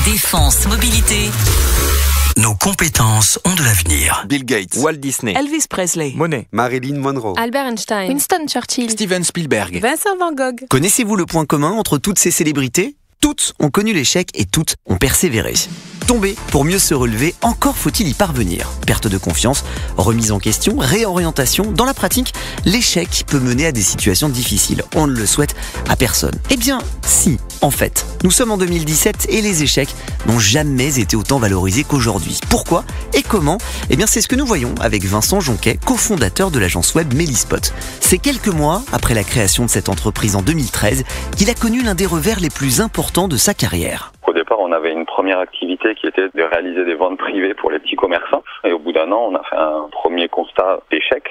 Défense Mobilité. Nos compétences ont de l'avenir. Bill Gates, Walt Disney, Elvis Presley, Monet, Marilyn Monroe, Albert Einstein, Winston Churchill, Steven Spielberg. Vincent Van Gogh. Connaissez-vous le point commun entre toutes ces célébrités ? Toutes ont connu l'échec et toutes ont persévéré. Tomber pour mieux se relever, encore faut-il y parvenir. Perte de confiance, remise en question, réorientation. Dans la pratique, l'échec peut mener à des situations difficiles. On ne le souhaite à personne. Eh bien, si, en fait. Nous sommes en 2017 et les échecs n'ont jamais été autant valorisés qu'aujourd'hui. Pourquoi et comment ? Eh bien, c'est ce que nous voyons avec Vincent Jonquet, cofondateur de l'agence web Mélispot. C'est quelques mois après la création de cette entreprise en 2013 qu'il a connu l'un des revers les plus importants de sa carrière. Au départ, on avait une première activité qui était de réaliser des ventes privées pour les petits commerçants. Et au bout d'un an, on a fait un premier constat d'échec.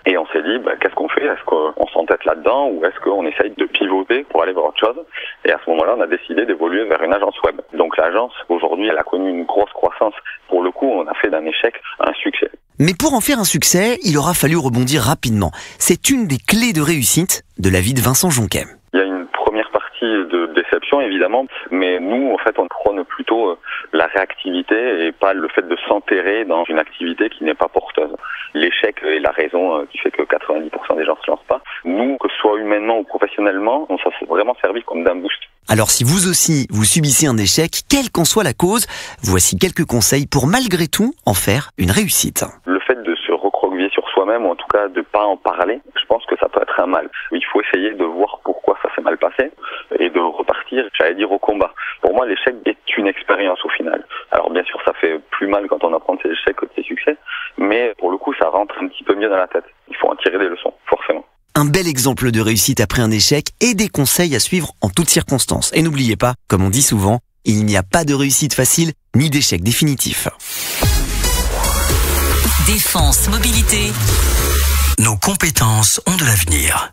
Et on s'est dit, qu'est-ce qu'on fait ? Est-ce qu'on s'entête là-dedans ou est-ce qu'on essaye de pivoter pour aller vers autre chose ? Et à ce moment-là, on a décidé d'évoluer vers une agence web. Donc l'agence, aujourd'hui, elle a connu une grosse croissance. Pour le coup, on a fait d'un échec un succès. Mais pour en faire un succès, il aura fallu rebondir rapidement. C'est une des clés de réussite de la vie de Vincent Jonquet. Il y a une première partie de déception, évidemment, mais nous, en fait, on prône plutôt la réactivité et pas le fait de s'enterrer dans une activité qui n'est pas porteuse. L'échec est la raison qui fait que 90% des gens se lancent pas. Nous, que ce soit humainement ou professionnellement, on s'en est vraiment servi comme d'un boost. Alors si vous aussi, vous subissez un échec, quelle qu'en soit la cause, voici quelques conseils pour malgré tout en faire une réussite. Le fait de se recroqueviller sur soi-même, ou en tout cas de pas en parler, je pense que ça peut être un mal. Il faut essayer de voir pourquoi ça s'est mal passé et de repartir, j'allais dire, au combat. Pour moi, l'échec est une expérience au final. Alors bien sûr, ça fait plus mal quand on apprend de ses échecs que de ses succès, mais pour le coup, ça rentre un petit peu mieux dans la tête. Il faut en tirer des leçons, forcément. Un bel exemple de réussite après un échec et des conseils à suivre en toutes circonstances. Et n'oubliez pas, comme on dit souvent, il n'y a pas de réussite facile ni d'échec définitif. Défense Mobilité. Nos compétences ont de l'avenir.